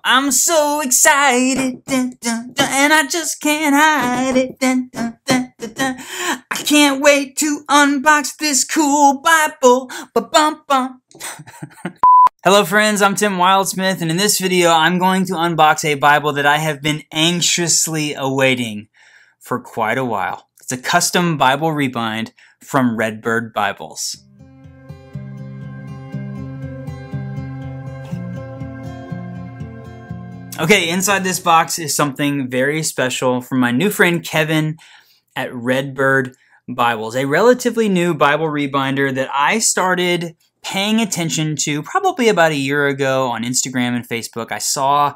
I'm so excited, and I just can't hide it. I can't wait to unbox this cool Bible. Hello friends, I'm Tim Wildsmith, and in this video I'm going to unbox a Bible that I have been anxiously awaiting for quite a while. It's a custom Bible rebind from Redbird Bibles. Okay, inside this box is something very special from my new friend Kevin at Redbird Bibles, a relatively new Bible rebinder that I started paying attention to probably about a year ago on Instagram and Facebook. I saw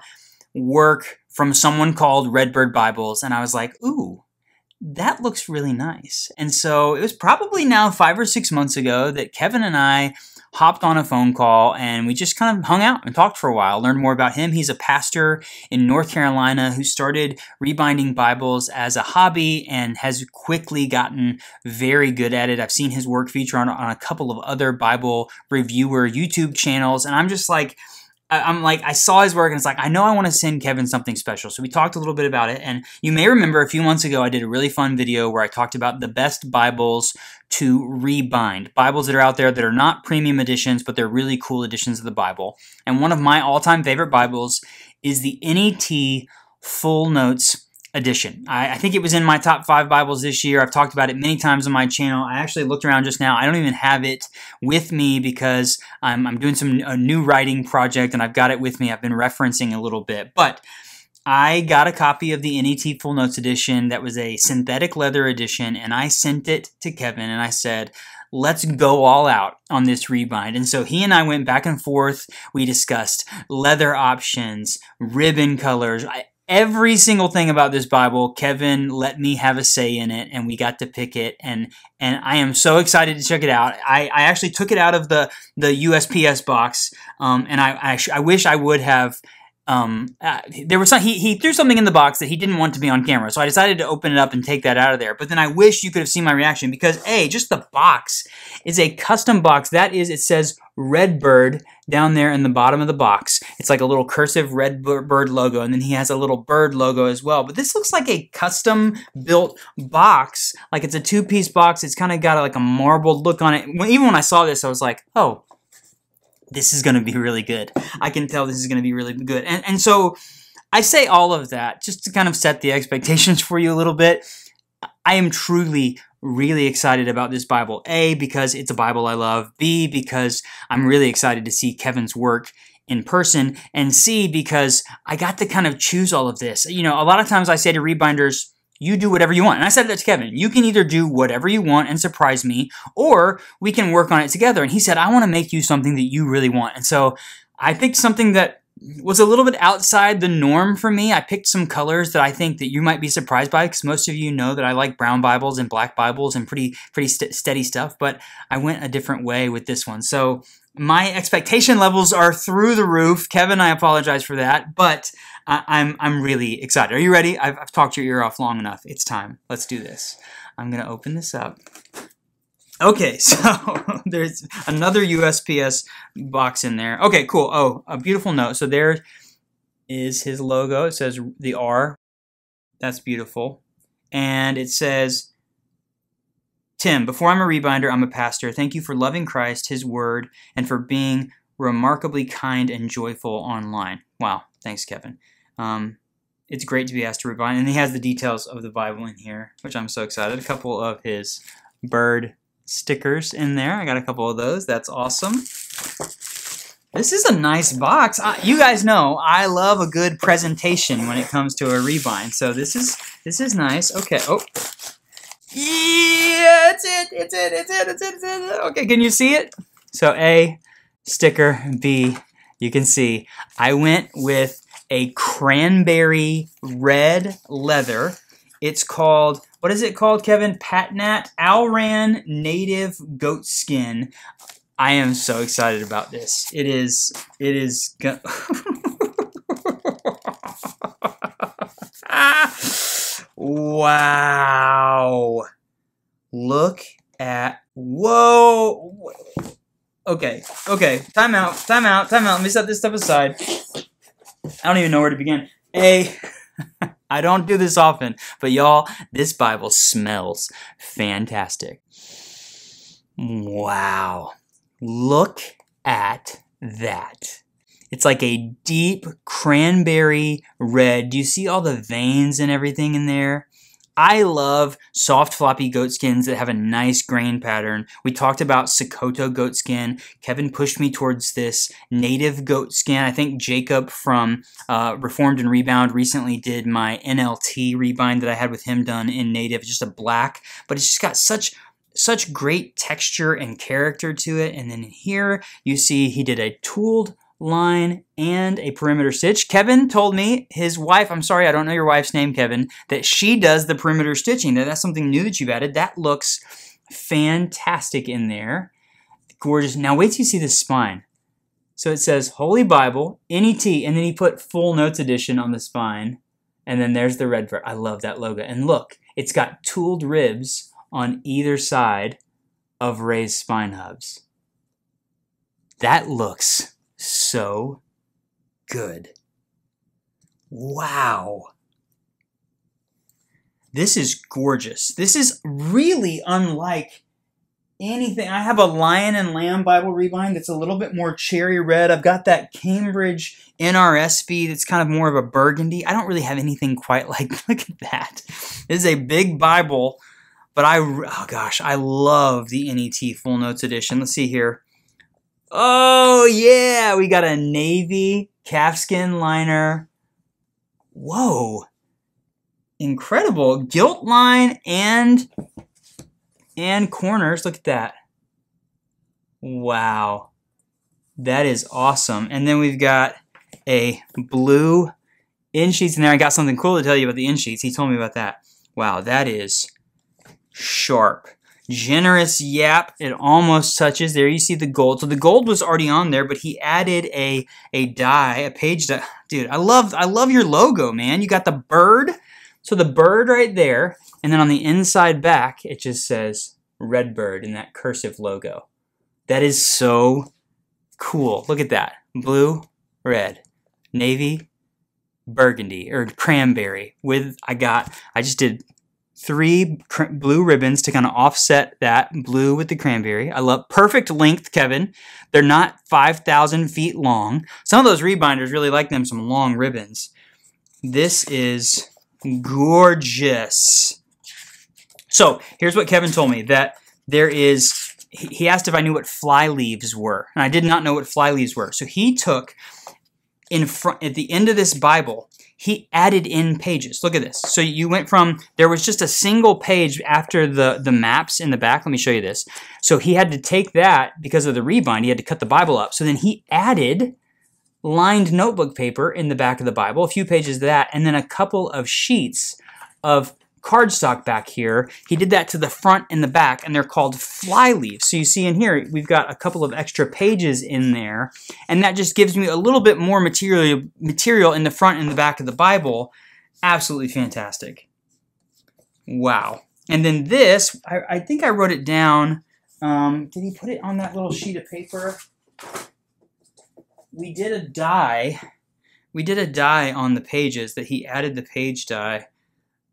work from someone called Redbird Bibles, and I was like, ooh, that looks really nice. And so it was probably now 5 or 6 months ago that Kevin and I hopped on a phone call and we just kind of hung out and talked for a while, learned more about him. He's a pastor in North Carolina who started rebinding Bibles as a hobby and has quickly gotten very good at it. I've seen his work featured on a couple of other Bible reviewer YouTube channels, and I'm just like, I saw his work and it's like, I know I want to send Kevin something special. So we talked a little bit about it. And you may remember a few months ago, I did a really fun video where I talked about the best Bibles to rebind. Bibles that are out there that are not premium editions, but they're really cool editions of the Bible. And one of my all-time favorite Bibles is the NET Full Notes edition. I think it was in my top 5 Bibles this year. I've talked about it many times on my channel. I actually looked around just now. I don't even have it with me because I'm doing a new writing project and I've got it with me. I've been referencing a little bit, but I got a copy of the NET Full Notes edition that was a synthetic leather edition, and I sent it to Kevin and I said, let's go all out on this rebind. And so he and I went back and forth. We discussed leather options, ribbon colors, every single thing about this Bible. Kevin let me have a say in it, and we got to pick it, and I am so excited to check it out. I actually took it out of the USPS box, and I wish I would have. There was he threw something in the box that he didn't want to be on camera, so I decided to open it up and take that out of there. But then I wish you could have seen my reaction because just the box is a custom box. That is, it says Redbird down there in the bottom of the box. It's like a little cursive Redbird logo, and then he has a little bird logo as well. But this looks like a custom built box, like it's a 2-piece box. It's kind of got like a marbled look on it. Even when I saw this, I was like, oh, this is going to be really good. I can tell this is going to be really good. And so I say all of that just to kind of set the expectations for you a little bit. I am truly really excited about this Bible. A, because it's a Bible I love. B, because I'm really excited to see Kevin's work in person. And C, because I got to kind of choose all of this. You know, a lot of times I say to rebinders, you do whatever you want. And I said that to Kevin. You can either do whatever you want and surprise me, or we can work on it together. And he said, I want to make you something that you really want. And so I picked something that was a little bit outside the norm for me. I picked some colors that I think that you might be surprised by, because most of you know that I like brown Bibles and black Bibles and pretty steady stuff. But I went a different way with this one. So my expectation levels are through the roof. Kevin, I apologize for that, but I'm really excited. Are you ready? I've talked your ear off long enough. It's time. Let's do this. I'm going to open this up. Okay, so there's another USPS box in there. Okay, cool. Oh, a beautiful note. So there is his logo. It says the R. That's beautiful. And it says, Tim, before I'm a rebinder, I'm a pastor. Thank you for loving Christ, His Word, and for being remarkably kind and joyful online. Wow. Thanks, Kevin. It's great to be asked to rebind. And he has the details of the Bible in here, which I'm so excited. A couple of his bird stickers in there. I got a couple of those. That's awesome. This is a nice box. You guys know I love a good presentation when it comes to a rebind. So this is nice. Okay. Oh. Yeah, it's it. Okay, can you see it? So A, sticker. B, you can see I went with a cranberry red leather. It's called, what is it called, Kevin? Patnat Alran Native Goat Skin. I am so excited about this. It is Wow. Look at, whoa. Okay, time out. Let me set this stuff aside. I don't even know where to begin. I don't do this often, but y'all, this Bible smells fantastic. Wow. Look at that. It's like a deep cranberry red. Do you see all the veins and everything in there? I love soft floppy goat skins that have a nice grain pattern. We talked about Sokoto goat skin. Kevin pushed me towards this native goat skin. I think Jacob from Reformed and Rebound recently did my NLT rebind that I had with him done in native, just a black, but it's just got such great texture and character to it. And then here you see he did a tooled line and a perimeter stitch. Kevin told me his wife, I'm sorry, I don't know your wife's name, Kevin, that she does the perimeter stitching. That's something new that you've added. That looks fantastic in there. Gorgeous. Now wait till you see the spine. So it says Holy Bible, NET, and then he put Full Notes Edition on the spine. And then there's the Redbird. I love that logo. And look, it's got tooled ribs on either side of raised spine hubs. That looks so good. Wow. This is gorgeous. This is really unlike anything. I have a Lion and Lamb Bible rebind that's a little bit more cherry red. I've got that Cambridge NRSV that's kind of more of a burgundy. I don't really have anything quite like, look at that. This is a big Bible, but oh gosh, I love the NET Full Notes Edition. Let's see here. Oh yeah, we got a navy calfskin liner. Whoa. Incredible. Gilt line and corners. Look at that. Wow. That is awesome. And then we've got a blue in sheets in there. I got something cool to tell you about the in sheets. He told me about that. Wow, that is sharp. Generous yap. It almost touches. There you see the gold. So the gold was already on there, but he added a die, a page die. Dude, I love your logo, man. You got the bird. So the bird right there, and then on the inside back, it just says Redbird in that cursive logo. That is so cool. Look at that. Blue, red, navy, burgundy, or cranberry. I just did 3 blue ribbons to kind of offset that blue with the cranberry. I love perfect length, Kevin. They're not 5,000 feet long. Some of those rebinders really like them some long ribbons. This is gorgeous. So here's what Kevin told me, that there is, he asked if I knew what fly leaves were, and I did not know what fly leaves were. So he took in front, at the end of this Bible, he added in pages. Look at this. So you went from, there was just a single page after the maps in the back. Let me show you this. So he had to take that, because of the rebind, he had to cut the Bible up. So then he added lined notebook paper in the back of the Bible, a few pages of that, and then a couple of sheets of cardstock back here. He did that to the front and the back, and they're called fly leaves. So you see in here, we've got a couple of extra pages in there, and that just gives me a little bit more material in the front and the back of the Bible. Absolutely fantastic. Wow. And then this, I think I wrote it down. Did he put it on that little sheet of paper? We did a die. We did a die on the pages that he added the page die.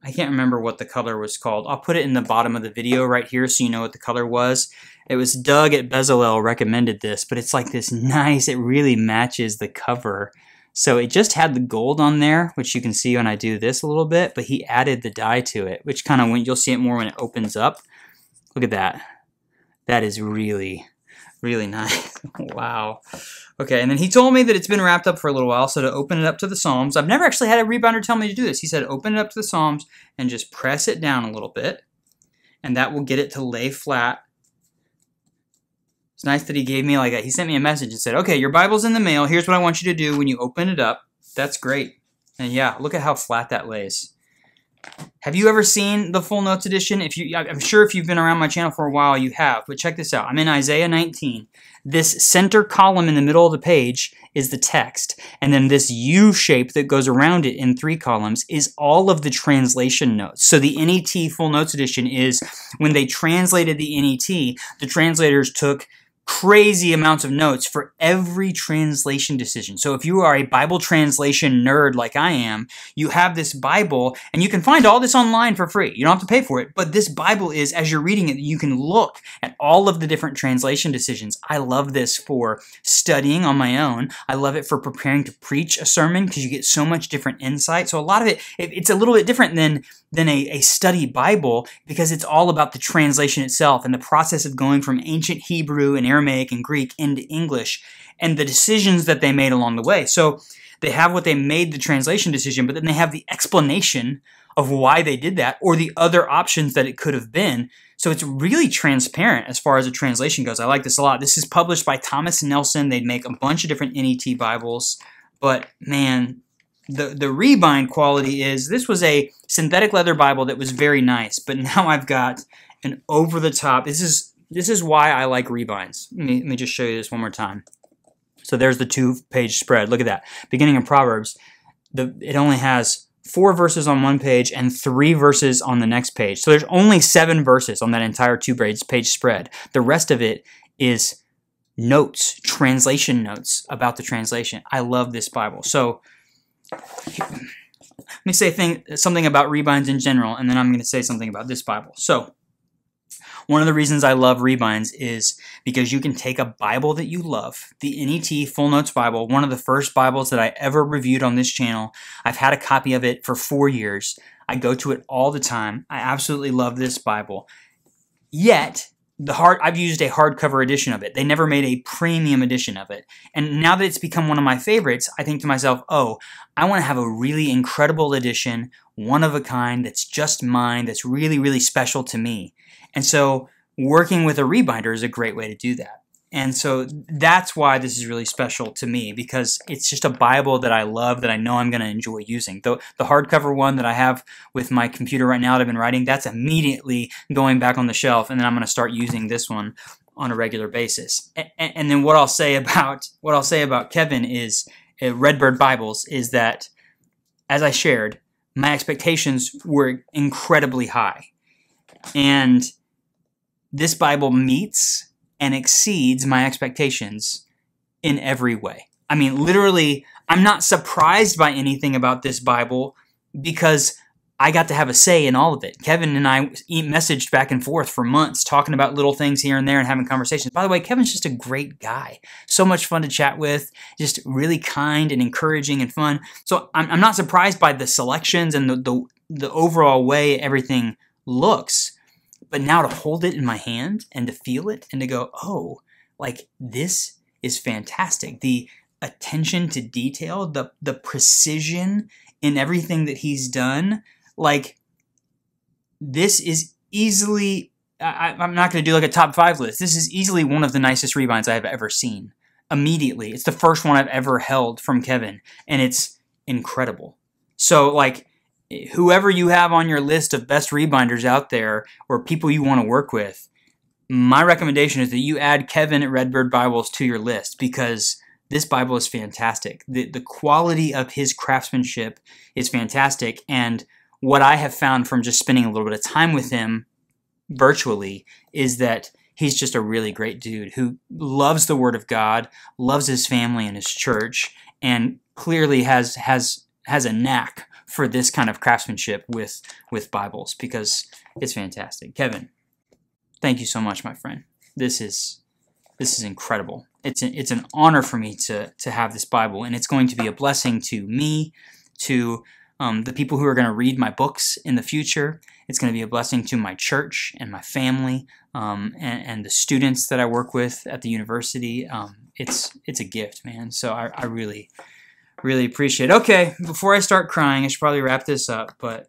I can't remember what the color was called. I'll put it in the bottom of the video right here so you know what the color was. It was Doug at Bezalel recommended this, but it's like this nice, it really matches the cover. So it just had the gold on there, which you can see when I do this a little bit, but he added the die to it, which kind of, when you'll see it more when it opens up. Look at that. That is really, really nice. Wow. Okay, and then he told me that it's been wrapped up for a little while, so to open it up to the Psalms, I've never actually had a rebinder tell me to do this. He said open it up to the Psalms and just press it down a little bit, and that will get it to lay flat. It's nice that he gave me he sent me a message and said, okay, your Bible's in the mail. Here's what I want you to do when you open it up. That's great. And yeah, look at how flat that lays. Have you ever seen the Full Notes Edition? I'm sure if you've been around my channel for a while, you have. But check this out. I'm in Isaiah 19. This center column in the middle of the page is the text. And then this U shape that goes around it in 3 columns is all of the translation notes. So the NET Full Notes Edition is, when they translated the NET, the translators took crazy amounts of notes for every translation decision. So if you are a Bible translation nerd like I am, you have this Bible, and you can find all this online for free. You don't have to pay for it, but this Bible is, as you're reading it, you can look at all of the different translation decisions. I love this for studying on my own. I love it for preparing to preach a sermon because you get so much different insight. So a lot of it's a little bit different than a study Bible, because it's all about the translation itself and the process of going from ancient Hebrew and Aramaic and Greek into English and the decisions that they made along the way. So they have what they made the translation decision, but then they have the explanation of why they did that or the other options that it could have been. So it's really transparent as far as a translation goes. I like this a lot. This is published by Thomas Nelson. They make a bunch of different NET Bibles, but man, the Rebind quality is, this was a synthetic leather Bible that was very nice, but now I've got an over-the-top. This is why I like Rebinds. Let me just show you this one more time. So there's the 2-page spread. Look at that. Beginning of Proverbs, it only has 4 verses on one page and 3 verses on the next page. So there's only 7 verses on that entire 2-page spread. The rest of it is notes, translation notes about the translation. I love this Bible. So let me say something about Rebinds in general, and then I'm going to say something about this Bible. So one of the reasons I love Rebinds is because you can take a Bible that you love, the NET Full Notes Bible, one of the first Bibles that I ever reviewed on this channel. I've had a copy of it for 4 years. I go to it all the time. I absolutely love this Bible. Yet, I've used a hardcover edition of it. They never made a premium edition of it. And now that it's become one of my favorites, I think to myself, oh, I want to have a really incredible edition, one of a kind, that's just mine, that's really, really special to me. And so working with a rebinder is a great way to do that. And so that's why this is really special to me, because it's just a Bible that I love, that I know I'm going to enjoy using. The hardcover one that I have with my computer right now that I've been writing, that's immediately going back on the shelf, and then I'm going to start using this one on a regular basis. And then what I'll say about Kevin is Redbird Bibles is that, as I shared, my expectations were incredibly high. And this Bible meets and exceeds my expectations in every way. I mean, literally, I'm not surprised by anything about this Bible because I got to have a say in all of it. Kevin and I messaged back and forth for months, talking about little things here and there and having conversations. By the way, Kevin's just a great guy. So much fun to chat with, just really kind and encouraging and fun. So I'm not surprised by the selections and the overall way everything looks. But now to hold it in my hand and to feel it and to go, oh, like this is fantastic. The attention to detail, the precision in everything that he's done, like this is easily, I'm not going to do like a top 5 list. This is easily one of the nicest rebinds I've ever seen. Immediately. It's the first one I've ever held from Kevin, and it's incredible. So like, whoever you have on your list of best rebinders out there or people you want to work with, my recommendation is that you add Kevin at Redbird Bibles to your list, because this Bible is fantastic. The quality of his craftsmanship is fantastic, and what I have found from just spending a little bit of time with him virtually is that he's just a really great dude who loves the Word of God, loves his family and his church, and clearly has a knack for this kind of craftsmanship with Bibles, because it's fantastic. Kevin, thank you so much, my friend. This is incredible. It's an honor for me to have this Bible, and it's going to be a blessing to me, to the people who are going to read my books in the future. It's going to be a blessing to my church and my family, and the students that I work with at the university. It's a gift, man. So I really appreciate it. Okay, before I start crying, I should probably wrap this up, but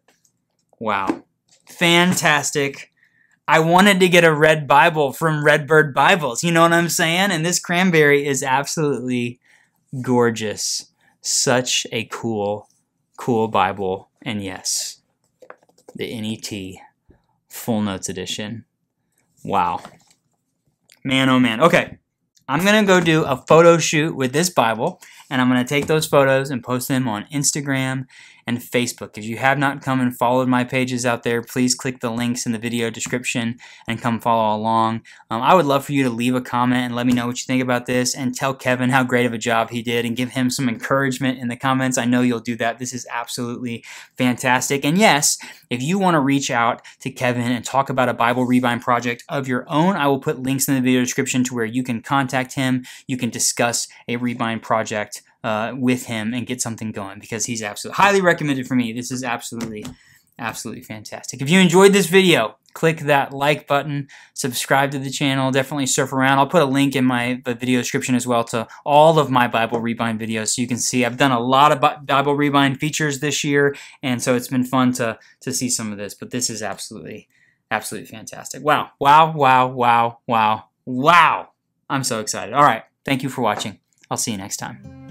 wow. Fantastic. I wanted to get a red Bible from Redbird Bibles, you know what I'm saying? And this cranberry is absolutely gorgeous. Such a cool Bible. And yes, the NET Full Notes Edition. Wow. Man, oh man. Okay. I'm going to go do a photo shoot with this Bible, and I'm going to take those photos and post them on Instagram and Facebook. If you have not come and followed my pages out there, please click the links in the video description and come follow along. I would love for you to leave a comment and let me know what you think about this, and tell Kevin how great of a job he did and give him some encouragement in the comments. I know you'll do that. This is absolutely fantastic. And yes, if you want to reach out to Kevin and talk about a Bible Rebind project of your own, I will put links in the video description to where you can contact him. You can discuss a Rebind project with him and get something going, because he's absolutely highly recommended for me. This is absolutely fantastic. If you enjoyed this video, click that like button, subscribe to the channel, definitely surf around. I'll put a link in my video description as well to all of my Bible Rebind videos, so you can see I've done a lot of Bible Rebind features this year, and so it's been fun to see some of this. But this is absolutely fantastic. Wow, wow, wow, wow, wow, wow. I'm so excited. All right, thank you for watching. I'll see you next time.